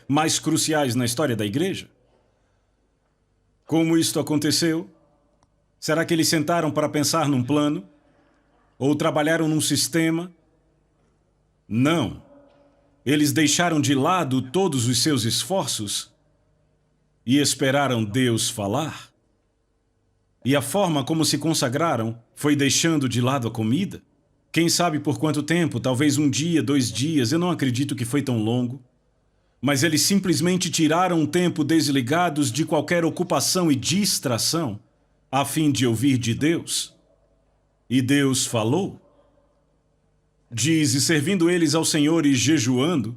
mais cruciais na história da igreja. Como isto aconteceu? Será que eles sentaram para pensar num plano? Ou trabalharam num sistema? Não. Eles deixaram de lado todos os seus esforços e esperaram Deus falar. E a forma como se consagraram foi deixando de lado a comida. Quem sabe por quanto tempo, talvez um dia, 2 dias, eu não acredito que foi tão longo. Mas eles simplesmente tiraram um tempo desligados de qualquer ocupação e distração, a fim de ouvir de Deus. E Deus falou. Diz, e servindo eles ao Senhor e jejuando,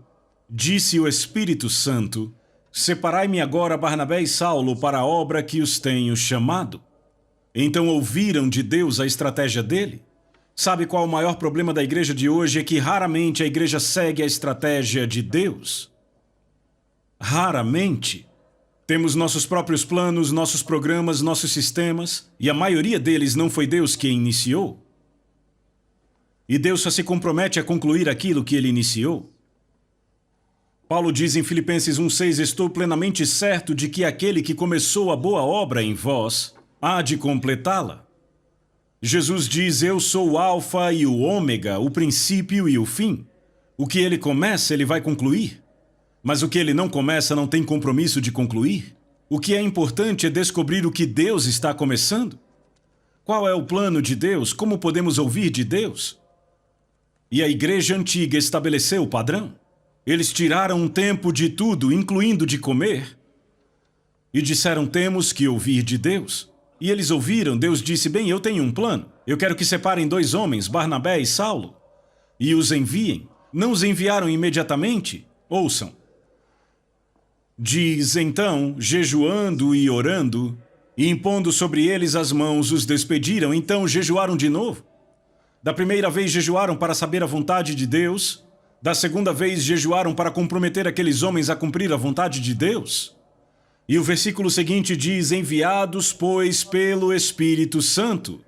disse o Espírito Santo, separai-me agora Barnabé e Saulo para a obra que os tenho chamado. Então ouviram de Deus a estratégia dele. Sabe qual o maior problema da igreja de hoje? É que raramente a igreja segue a estratégia de Deus. Raramente. Temos nossos próprios planos, nossos programas, nossos sistemas, e a maioria deles não foi Deus quem iniciou. E Deus só se compromete a concluir aquilo que ele iniciou. Paulo diz em Filipenses 1,6, estou plenamente certo de que aquele que começou a boa obra em vós há de completá-la. Jesus diz, eu sou o alfa e o ômega, o princípio e o fim. O que ele começa, ele vai concluir. Mas o que ele não começa não tem compromisso de concluir. O que é importante é descobrir o que Deus está começando. Qual é o plano de Deus? Como podemos ouvir de Deus? E a igreja antiga estabeleceu o padrão. Eles tiraram um tempo de tudo, incluindo de comer, e disseram, temos que ouvir de Deus. E eles ouviram, Deus disse, bem, eu tenho um plano. Eu quero que separem 2 homens, Barnabé e Saulo, e os enviem. Não os enviaram imediatamente? Ouçam. Diz, então, jejuando e orando, e impondo sobre eles as mãos, os despediram, então jejuaram de novo. Da primeira vez jejuaram para saber a vontade de Deus, da segunda vez jejuaram para comprometer aqueles homens a cumprir a vontade de Deus. E o versículo seguinte diz, enviados, pois, pelo Espírito Santo.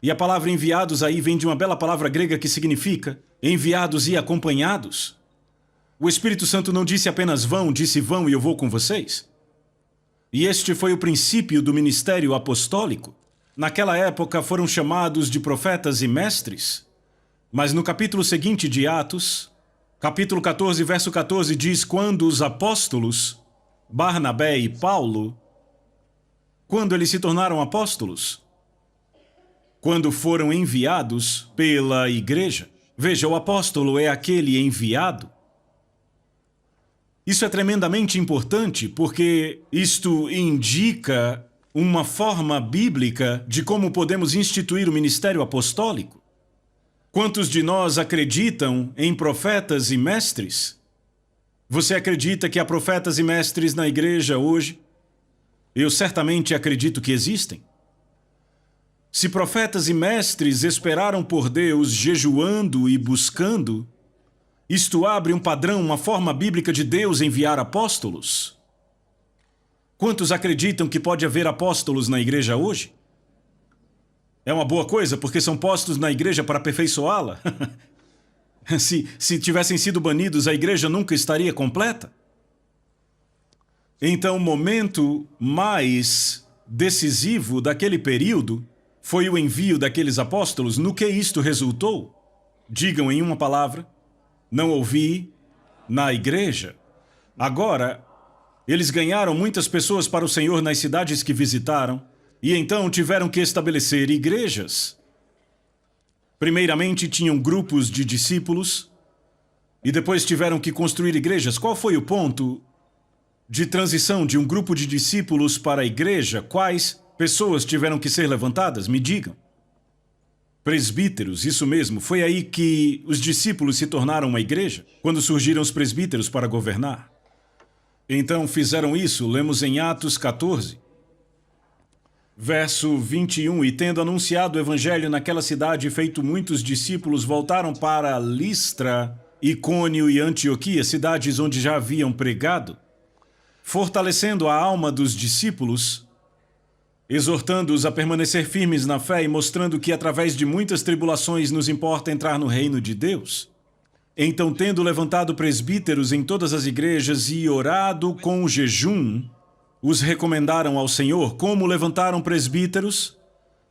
E a palavra enviados aí vem de uma bela palavra grega que significa enviados e acompanhados. O Espírito Santo não disse apenas vão, disse vão e eu vou com vocês. E este foi o princípio do ministério apostólico. Naquela época foram chamados de profetas e mestres, mas no capítulo seguinte de Atos, capítulo 14, verso 14, diz, quando os apóstolos, Barnabé e Paulo, quando eles se tornaram apóstolos? Quando foram enviados pela igreja. Veja, o apóstolo é aquele enviado. Isso é tremendamente importante porque isto indica uma forma bíblica de como podemos instituir o ministério apostólico. Quantos de nós acreditam em profetas e mestres? Você acredita que há profetas e mestres na igreja hoje? Eu certamente acredito que existem. Se profetas e mestres esperaram por Deus jejuando e buscando, isto abre um padrão, uma forma bíblica de Deus enviar apóstolos. Quantos acreditam que pode haver apóstolos na igreja hoje? É uma boa coisa, porque são postos na igreja para aperfeiçoá-la. Se tivessem sido banidos, a igreja nunca estaria completa. Então, o momento mais decisivo daquele período foi o envio daqueles apóstolos. No que isto resultou? Digam em uma palavra. Não ouvi na igreja. Agora, eles ganharam muitas pessoas para o Senhor nas cidades que visitaram e então tiveram que estabelecer igrejas. Primeiramente, tinham grupos de discípulos e depois tiveram que construir igrejas. Qual foi o ponto de transição de um grupo de discípulos para a igreja? Quais pessoas tiveram que ser levantadas? Me digam. Presbíteros, isso mesmo. Foi aí que os discípulos se tornaram uma igreja, quando surgiram os presbíteros para governar. Então fizeram isso, lemos em Atos 14, verso 21. E tendo anunciado o evangelho naquela cidade e feito muitos discípulos, voltaram para Listra, Icônio e Antioquia, cidades onde já haviam pregado, fortalecendo a alma dos discípulos exortando-os a permanecer firmes na fé e mostrando que através de muitas tribulações nos importa entrar no reino de Deus. Então, tendo levantado presbíteros em todas as igrejas e orado com o jejum, os recomendaram ao Senhor. Como levantaram presbíteros?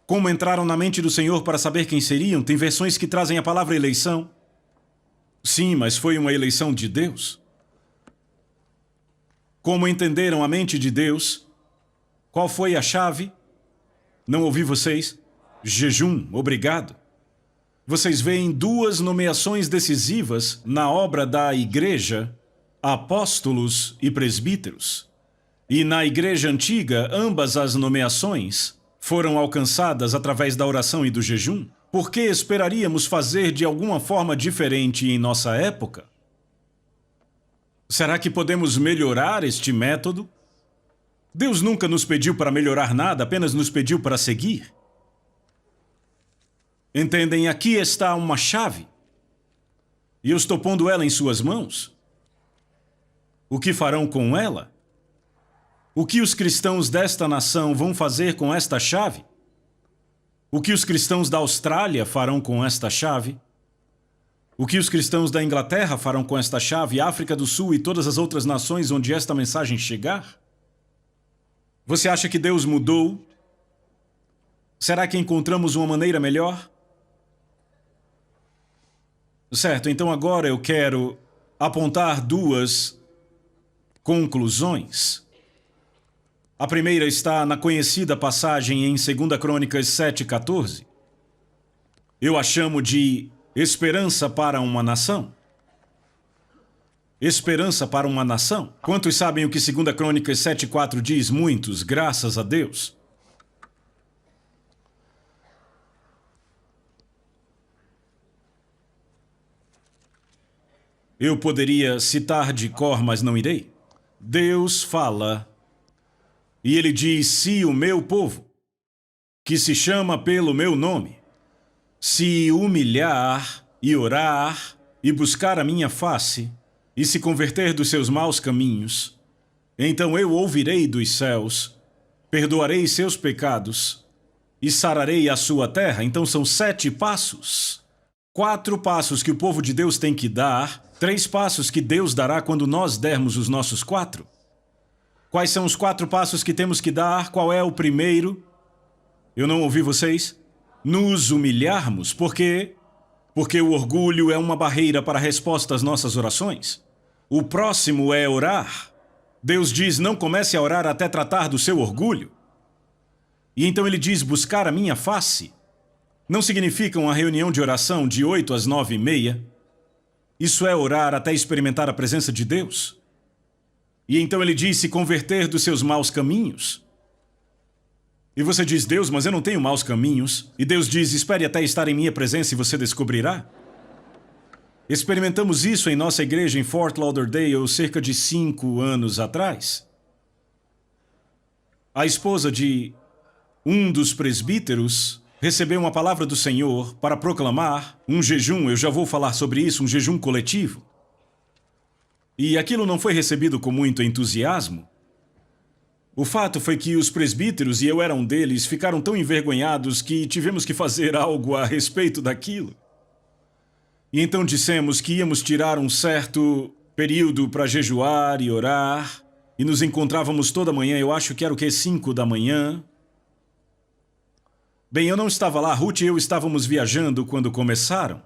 Como entraram na mente do Senhor para saber quem seriam? Tem versões que trazem a palavra eleição. Sim, mas foi uma eleição de Deus. Como entenderam a mente de Deus? Qual foi a chave? Não ouvi vocês? Jejum, obrigado. Vocês veem duas nomeações decisivas na obra da igreja, apóstolos e presbíteros. E na igreja antiga, ambas as nomeações foram alcançadas através da oração e do jejum. Por que esperaríamos fazer de alguma forma diferente em nossa época? Será que podemos melhorar este método? Deus nunca nos pediu para melhorar nada, apenas nos pediu para seguir. Entendem? Aqui está uma chave. E eu estou pondo ela em suas mãos. O que farão com ela? O que os cristãos desta nação vão fazer com esta chave? O que os cristãos da Austrália farão com esta chave? O que os cristãos da Inglaterra farão com esta chave, África do Sul e todas as outras nações onde esta mensagem chegar? Você acha que Deus mudou? Será que encontramos uma maneira melhor? Certo, então agora eu quero apontar duas conclusões. A primeira está na conhecida passagem em 2 Crônicas 7:14. Eu a chamo de esperança para uma nação. Esperança para uma nação. Quantos sabem o que 2 Crônicas 7:4 diz? Muitos, graças a Deus. Eu poderia citar de cor, mas não irei. Deus fala, e ele diz: se o meu povo, que se chama pelo meu nome, se humilhar e orar e buscar a minha face e se converter dos seus maus caminhos, então eu ouvirei dos céus, perdoarei seus pecados e sararei a sua terra. Então são 7 passos. 4 passos que o povo de Deus tem que dar, 3 passos que Deus dará quando nós dermos os nossos 4. Quais são os 4 passos que temos que dar? Qual é o primeiro? Eu não ouvi vocês? Nos humilharmos. Por quê? Porque o orgulho é uma barreira para a resposta às nossas orações. O próximo é orar. Deus diz: não comece a orar até tratar do seu orgulho. E então ele diz: buscar a minha face. Não significa uma reunião de oração de 8 às 9:30. Isso é orar até experimentar a presença de Deus. E então ele diz: se converter dos seus maus caminhos. E você diz: Deus, mas eu não tenho maus caminhos. E Deus diz: espere até estar em minha presença e você descobrirá. Experimentamos isso em nossa igreja em Fort Lauderdale cerca de 5 anos atrás. A esposa de um dos presbíteros recebeu uma palavra do Senhor para proclamar um jejum. Eu já vou falar sobre isso, um jejum coletivo. E aquilo não foi recebido com muito entusiasmo. O fato foi que os presbíteros, e eu era um deles, ficaram tão envergonhados que tivemos que fazer algo a respeito daquilo. E então dissemos que íamos tirar um certo período para jejuar e orar, e nos encontrávamos toda manhã, eu acho que era o quê? 5 da manhã. Bem, eu não estava lá, Ruth e eu estávamos viajando quando começaram.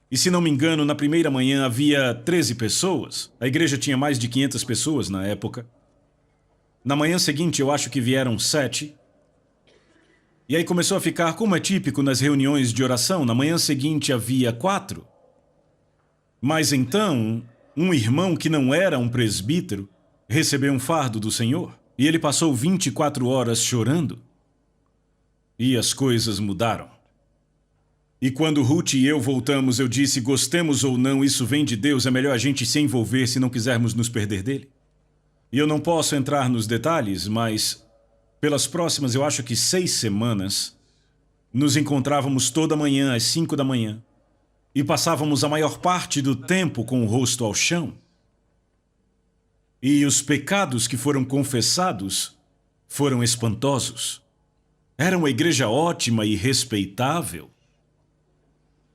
E se não me engano, na primeira manhã havia 13 pessoas. A igreja tinha mais de 500 pessoas na época. Na manhã seguinte, eu acho que vieram 7. E aí começou a ficar, como é típico nas reuniões de oração, na manhã seguinte havia 4. Mas então, um irmão que não era um presbítero recebeu um fardo do Senhor. E ele passou 24 horas chorando. E as coisas mudaram. E quando Ruth e eu voltamos, eu disse: gostemos ou não, isso vem de Deus, é melhor a gente se envolver se não quisermos nos perder dele. E eu não posso entrar nos detalhes, mas pelas próximas, eu acho que 6 semanas, nos encontrávamos toda manhã às 5 da manhã e passávamos a maior parte do tempo com o rosto ao chão. E os pecados que foram confessados foram espantosos. Era uma igreja ótima e respeitável.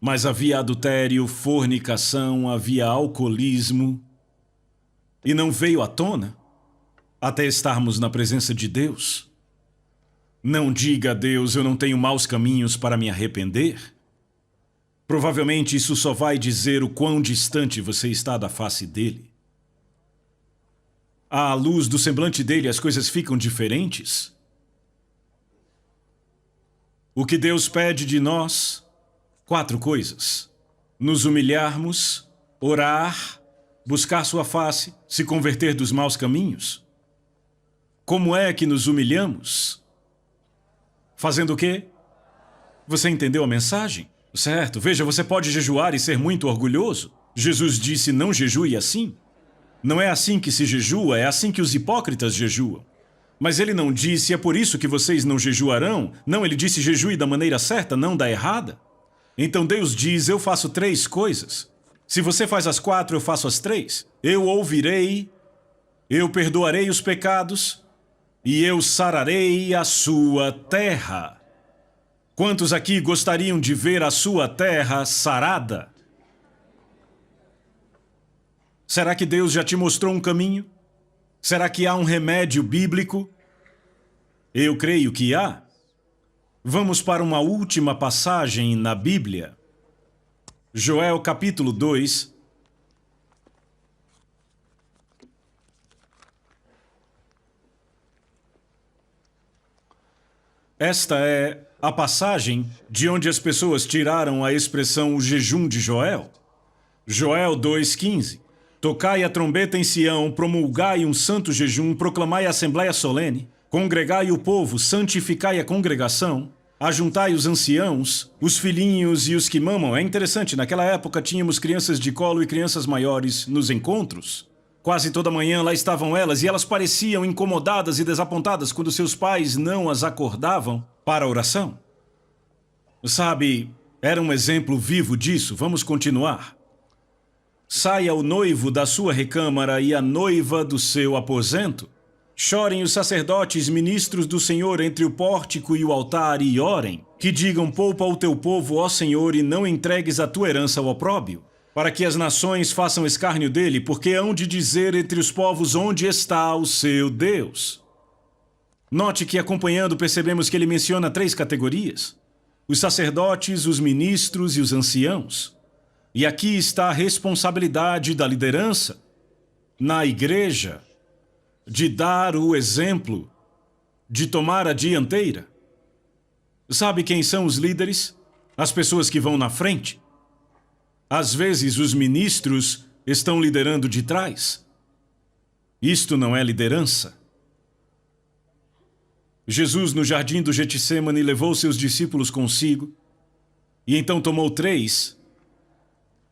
Mas havia adultério, fornicação, havia alcoolismo. E não veio à tona até estarmos na presença de Deus. Não diga a Deus, eu não tenho maus caminhos para me arrepender. Provavelmente isso só vai dizer o quão distante você está da face dele. À luz do semblante dele, as coisas ficam diferentes. O que Deus pede de nós? 4 coisas: nos humilharmos, orar, buscar sua face, se converter dos maus caminhos. Como é que nos humilhamos? Fazendo o quê? Você entendeu a mensagem? Certo, veja, você pode jejuar e ser muito orgulhoso. Jesus disse, não jejue assim. Não é assim que se jejua, é assim que os hipócritas jejuam. Mas ele não disse, é por isso que vocês não jejuarão. Não, ele disse, jejue da maneira certa, não da errada. Então Deus diz, eu faço 3 coisas. Se você faz as 4, eu faço as 3. Eu ouvirei, eu perdoarei os pecados e eu sararei a sua terra. Quantos aqui gostariam de ver a sua terra sarada? Será que Deus já te mostrou um caminho? Será que há um remédio bíblico? Eu creio que há. Vamos para uma última passagem na Bíblia. Joel capítulo 2. Esta é a passagem de onde as pessoas tiraram a expressão o jejum de Joel. Joel 2,15. Tocai a trombeta em Sião, promulgai um santo jejum, proclamai a assembleia solene, congregai o povo, santificai a congregação, ajuntai os anciãos, os filhinhos e os que mamam. É interessante, naquela época tínhamos crianças de colo e crianças maiores nos encontros. Quase toda manhã lá estavam elas e elas pareciam incomodadas e desapontadas quando seus pais não as acordavam para a oração. Sabe, era um exemplo vivo disso. Vamos continuar. Saia o noivo da sua recâmara e a noiva do seu aposento. Chorem os sacerdotes, ministros do Senhor, entre o pórtico e o altar, e orem. Que digam, poupa o teu povo, ó Senhor, e não entregues a tua herança ao opróbio. Para que as nações façam escárnio dele, porque hão de dizer entre os povos onde está o seu Deus. Note que, acompanhando, percebemos que ele menciona 3 categorias: os sacerdotes, os ministros e os anciãos. E aqui está a responsabilidade da liderança na igreja de dar o exemplo, de tomar a dianteira. Sabe quem são os líderes? As pessoas que vão na frente. Às vezes os ministros estão liderando de trás. Isto não é liderança. Jesus, no jardim do Getsêmani, levou seus discípulos consigo e então tomou 3.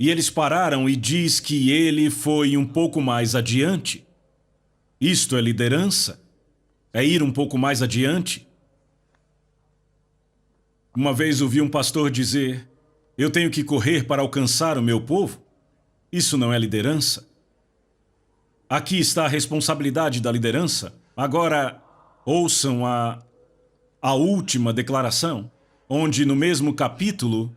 E eles pararam e diz que ele foi um pouco mais adiante. Isto é liderança? É ir um pouco mais adiante? Uma vez ouvi um pastor dizer, eu tenho que correr para alcançar o meu povo. Isso não é liderança. Aqui está a responsabilidade da liderança. Agora, ouçam a última declaração, onde no mesmo capítulo,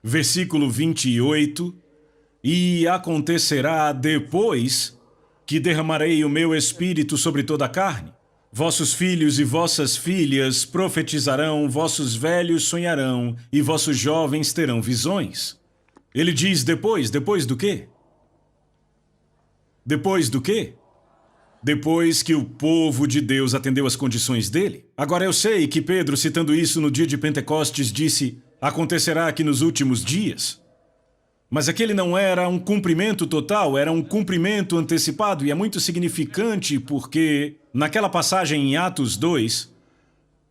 versículo 28, e acontecerá depois que derramarei o meu espírito sobre toda a carne. Vossos filhos e vossas filhas profetizarão, vossos velhos sonharão e vossos jovens terão visões. Ele diz depois do quê? Depois do quê? Depois que o povo de Deus atendeu às condições dele. Agora eu sei que Pedro, citando isso no dia de Pentecostes, disse, acontecerá aqui nos últimos dias. Mas aquele não era um cumprimento total, era um cumprimento antecipado, e é muito significante porque, naquela passagem em Atos 2,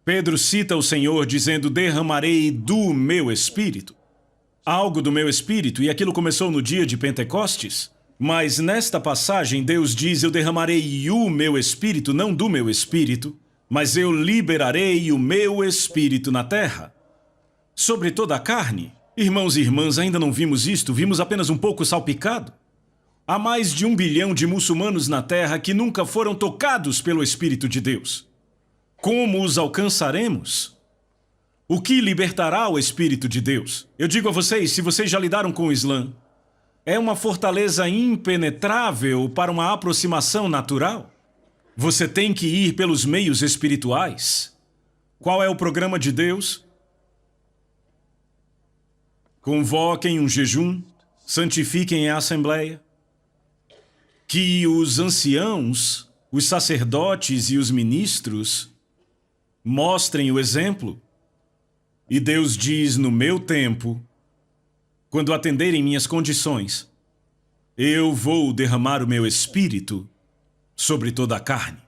Pedro cita o Senhor dizendo, derramarei do meu espírito. Algo do meu espírito, e aquilo começou no dia de Pentecostes. Mas nesta passagem Deus diz, eu derramarei o meu espírito, não do meu espírito, mas eu liberarei o meu espírito na terra. Sobre toda a carne. Irmãos e irmãs, ainda não vimos isto, vimos apenas um pouco salpicado. Há mais de 1 bilhão de muçulmanos na Terra que nunca foram tocados pelo Espírito de Deus. Como os alcançaremos? O que libertará o Espírito de Deus? Eu digo a vocês, se vocês já lidaram com o Islã, é uma fortaleza impenetrável para uma aproximação natural. Você tem que ir pelos meios espirituais. Qual é o programa de Deus? Convoquem um jejum, santifiquem a assembleia. Que os anciãos, os sacerdotes e os ministros mostrem o exemplo. E Deus diz, no meu tempo, quando atenderem minhas condições, eu vou derramar o meu espírito sobre toda a carne.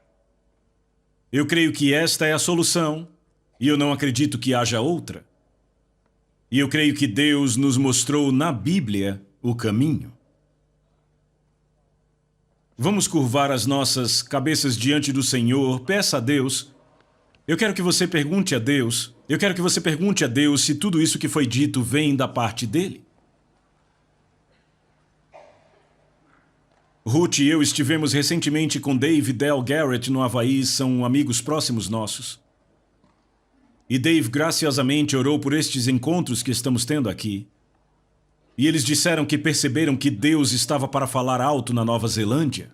Eu creio que esta é a solução, e eu não acredito que haja outra. E eu creio que Deus nos mostrou na Bíblia o caminho. Vamos curvar as nossas cabeças diante do Senhor, peça a Deus. Eu quero que você pergunte a Deus se tudo isso que foi dito vem da parte dele. Ruth e eu estivemos recentemente com Dave e Del Garrett no Havaí, são amigos próximos nossos. E Dave graciosamente orou por estes encontros que estamos tendo aqui. E eles disseram que perceberam que Deus estava para falar alto na Nova Zelândia.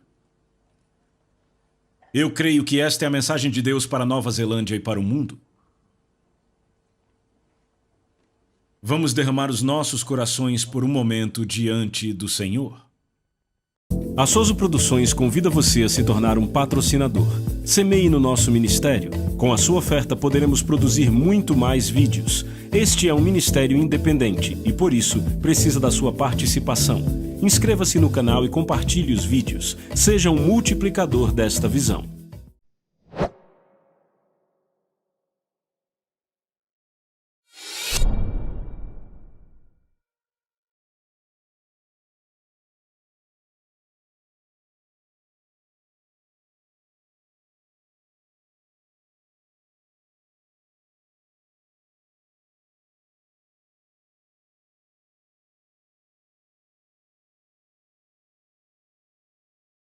Eu creio que esta é a mensagem de Deus para a Nova Zelândia e para o mundo. Vamos derramar os nossos corações por um momento diante do Senhor. A Soso Produções convida você a se tornar um patrocinador. Semeie no nosso ministério. Com a sua oferta poderemos produzir muito mais vídeos. Este é um ministério independente e, por isso, precisa da sua participação. Inscreva-se no canal e compartilhe os vídeos. Seja um multiplicador desta visão.